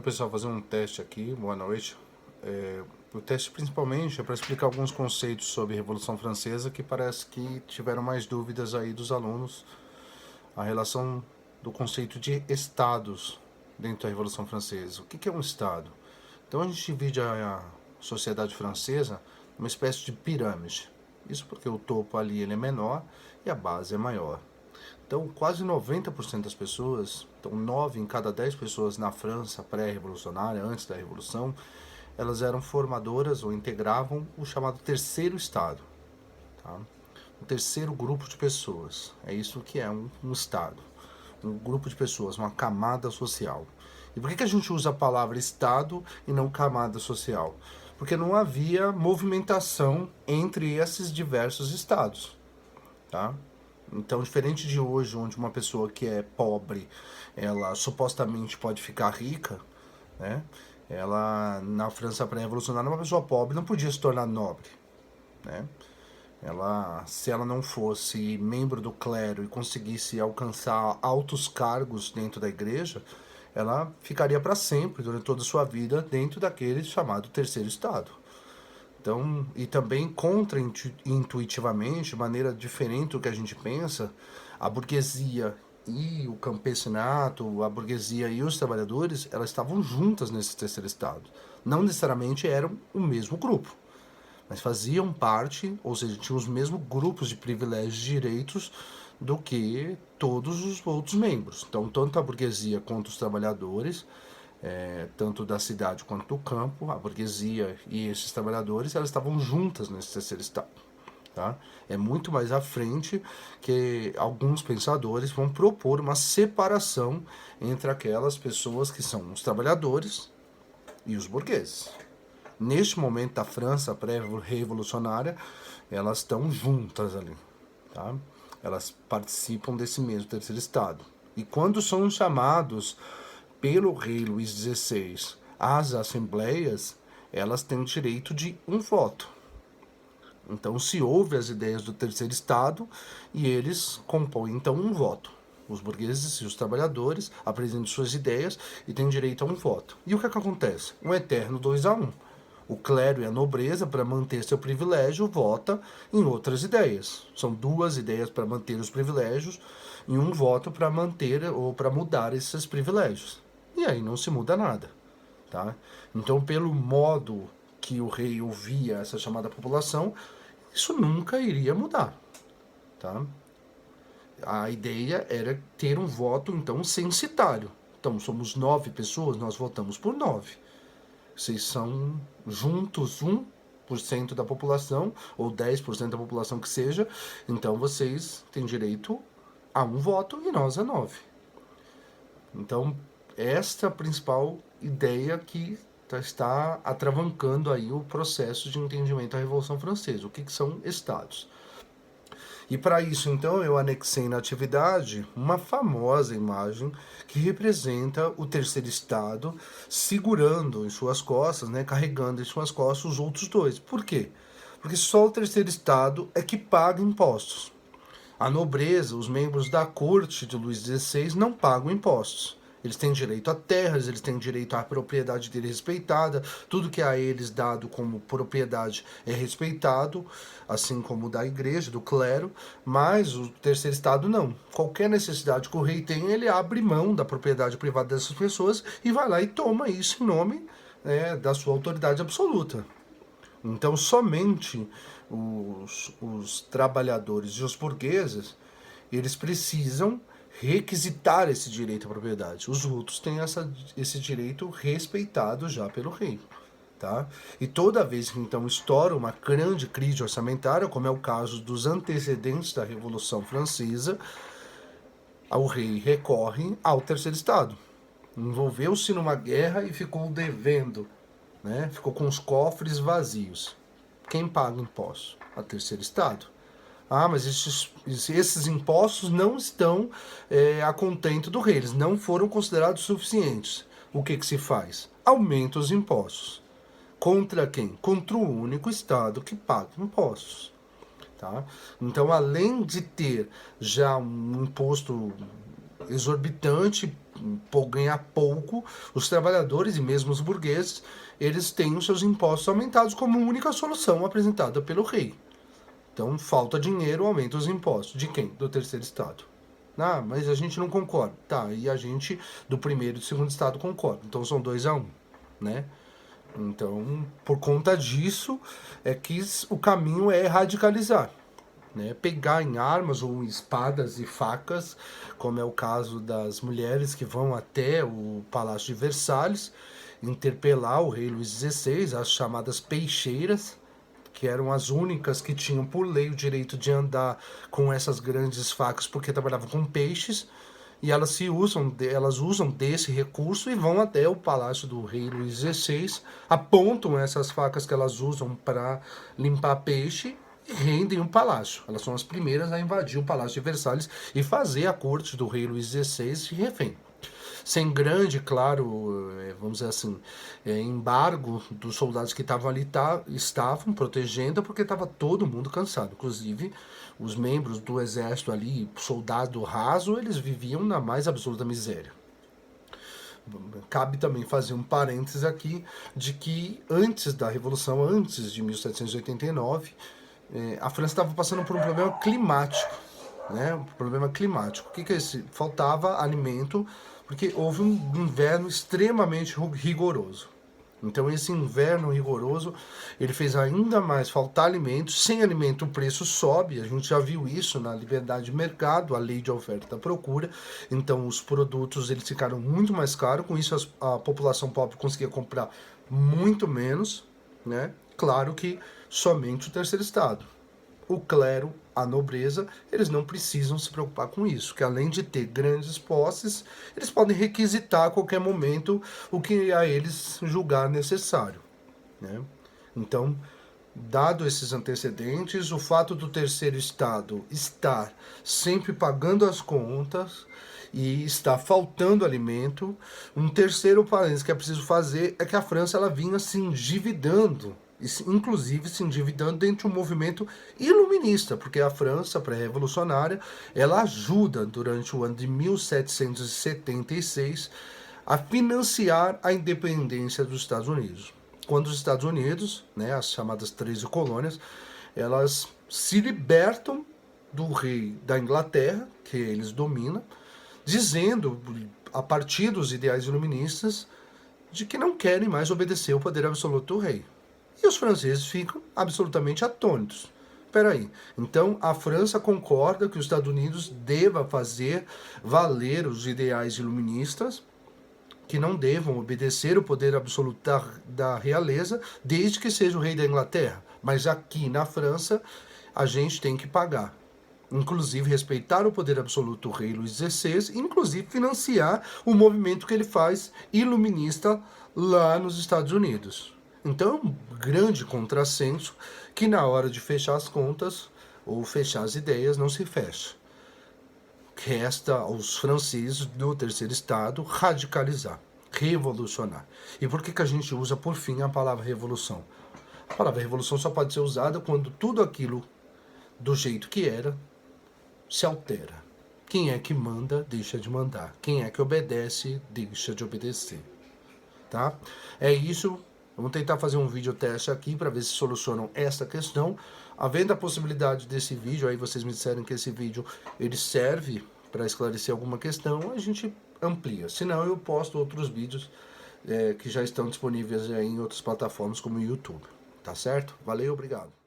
Pessoal, fazer um teste aqui, boa noite. O teste principalmente é para explicar alguns conceitos sobre a Revolução Francesa que parece que tiveram mais dúvidas aí dos alunos, a relação do conceito de estados dentro da Revolução Francesa. O que é um estado? Então a gente divide a sociedade francesa numa espécie de pirâmide. Isso porque o topo ali ele é menor e a base é maior. Então, quase 90% das pessoas, então 9 em cada 10 pessoas na França pré-revolucionária, antes da Revolução, elas eram formadoras ou integravam o chamado terceiro estado. Tá? O terceiro grupo de pessoas. É isso que é um estado. Um grupo de pessoas, uma camada social. E por que a gente usa a palavra estado e não camada social? Porque não havia movimentação entre esses diversos estados. Tá? Então, diferente de hoje, onde uma pessoa que é pobre, ela supostamente pode ficar rica, né? Ela, na França pré-revolucionária, uma pessoa pobre não podia se tornar nobre, né? Ela, se ela não fosse membro do clero e conseguisse alcançar altos cargos dentro da igreja, ela ficaria para sempre, durante toda a sua vida, dentro daquele chamado terceiro estado. Então, e também contra-intuitivamente, de maneira diferente do que a gente pensa, a burguesia e o campesinato, a burguesia e os trabalhadores, elas estavam juntas nesse terceiro estado. Não necessariamente eram o mesmo grupo, mas faziam parte, ou seja, tinham os mesmos grupos de privilégios e direitos do que todos os outros membros. Então, tanto a burguesia quanto os trabalhadores, tanto da cidade quanto do campo, a burguesia e esses trabalhadores, elas estavam juntas nesse terceiro estado. Tá? É muito mais à frente que alguns pensadores vão propor uma separação entre aquelas pessoas que são os trabalhadores e os burgueses. Neste momento da França pré-revolucionária, elas estão juntas ali. Tá? Elas participam desse mesmo terceiro estado. E quando são chamados pelo rei Luís XVI às assembleias, elas têm direito de um voto. Então se ouve as ideias do terceiro estado e eles compõem então um voto. Os burgueses e os trabalhadores apresentam suas ideias e têm direito a um voto. E o que acontece? Um eterno 2-1. O clero e a nobreza, para manter seu privilégio, vota em outras ideias. São duas ideias para manter os privilégios e um voto para manter ou para mudar esses privilégios. E aí não se muda nada. Tá? Então, pelo modo que o rei ouvia essa chamada população, isso nunca iria mudar. Tá? A ideia era ter um voto, então, censitário. Então, somos 9 pessoas, nós votamos por 9. Vocês são juntos 1% da população, ou 10% da população que seja, então vocês têm direito a um voto e nós a 9. Então, esta é a principal ideia que está atravancando aí o processo de entendimento da Revolução Francesa. O que são estados? E para isso, então, eu anexei na atividade uma famosa imagem que representa o terceiro estado segurando em suas costas, né, carregando em suas costas os outros dois. Por quê? Porque só o terceiro estado é que paga impostos. A nobreza, os membros da corte de Luís XVI não pagam impostos. Eles têm direito a terras, eles têm direito à propriedade dele respeitada, tudo que é a eles dado como propriedade é respeitado, assim como da igreja, do clero, mas o terceiro estado não. Qualquer necessidade que o rei tem, ele abre mão da propriedade privada dessas pessoas e vai lá e toma isso em nome, da sua autoridade absoluta. Então, somente os trabalhadores e os burgueses, eles precisam requisitar esse direito à propriedade. Os outros têm esse direito respeitado já pelo rei. Tá? E toda vez que então estoura uma grande crise orçamentária, como é o caso dos antecedentes da Revolução Francesa, o rei recorre ao terceiro estado. Envolveu-se numa guerra e ficou devendo, né? Ficou com os cofres vazios. Quem paga impostos? A terceiro estado. Ah, mas esses impostos não estão a contento do rei, eles não foram considerados suficientes. O que se faz? Aumenta os impostos. Contra quem? Contra o único estado que paga impostos. Tá? Então, além de ter já um imposto exorbitante ganhar pouco, os trabalhadores e mesmo os burgueses, eles têm os seus impostos aumentados como única solução apresentada pelo rei. Então, falta dinheiro, aumenta os impostos. De quem? Do terceiro estado. Ah, mas a gente não concorda. Tá, e a gente do primeiro e do segundo estado concorda. Então são 2-1, né? Então, por conta disso, é que o caminho é radicalizar. Né? Pegar em armas ou em espadas e facas, como é o caso das mulheres que vão até o Palácio de Versalhes, interpelar o rei Luís XVI, as chamadas peixeiras, que eram as únicas que tinham por lei o direito de andar com essas grandes facas porque trabalhavam com peixes, e elas usam desse recurso e vão até o palácio do rei Luís XVI, apontam essas facas que elas usam para limpar peixe e rendem o palácio. Elas são as primeiras a invadir o Palácio de Versalhes e fazer a corte do rei Luís XVI de refém. Sem grande, claro, vamos dizer assim, embargo dos soldados que estavam ali, estavam protegendo, porque estava todo mundo cansado. Inclusive, os membros do exército ali, soldado raso, eles viviam na mais absoluta miséria. Cabe também fazer um parênteses aqui, de que antes da Revolução, antes de 1789, a França estava passando por um problema climático. Né? Um problema climático. O que é esse? Faltava alimento, porque houve um inverno extremamente rigoroso. Então esse inverno rigoroso, ele fez ainda mais faltar alimento. Sem alimento o preço sobe, a gente já viu isso na liberdade de mercado, a lei de oferta e procura. Então os produtos eles ficaram muito mais caros, com isso a população pobre conseguia comprar muito menos, né? Claro que somente o terceiro estado. O clero, a nobreza, eles não precisam se preocupar com isso, que além de ter grandes posses, eles podem requisitar a qualquer momento o que a eles julgar necessário. Né? Então, dado esses antecedentes, o fato do terceiro estado estar sempre pagando as contas e está faltando alimento, um terceiro parênteses que é preciso fazer é que a França ela vinha se endividando, inclusive se endividando dentro de um movimento iluminista, porque a França pré-revolucionária ela ajuda durante o ano de 1776 a financiar a independência dos Estados Unidos. Quando os Estados Unidos, né, as chamadas 13 colônias, elas se libertam do rei da Inglaterra, que eles dominam, dizendo, a partir dos ideais iluministas, de que não querem mais obedecer ao poder absoluto do rei. E os franceses ficam absolutamente atônitos. Peraí, então a França concorda que os Estados Unidos deva fazer valer os ideais iluministas, que não devam obedecer o poder absoluto da realeza, desde que seja o rei da Inglaterra. Mas aqui na França, a gente tem que pagar. Inclusive respeitar o poder absoluto do rei Luís XVI, inclusive financiar o movimento que ele faz iluminista lá nos Estados Unidos. Então é um grande contrassenso que na hora de fechar as contas ou fechar as ideias não se fecha. Resta aos franceses do terceiro estado radicalizar, revolucionar. E por que a gente usa por fim a palavra revolução? A palavra revolução só pode ser usada quando tudo aquilo do jeito que era se altera. Quem é que manda, deixa de mandar. Quem é que obedece, deixa de obedecer. Tá? É isso. Vamos tentar fazer um vídeo teste aqui para ver se solucionam essa questão. Havendo a possibilidade desse vídeo, aí vocês me disserem que esse vídeo ele serve para esclarecer alguma questão, a gente amplia. Senão eu posto outros vídeos que já estão disponíveis aí em outras plataformas como o YouTube. Tá certo? Valeu, obrigado.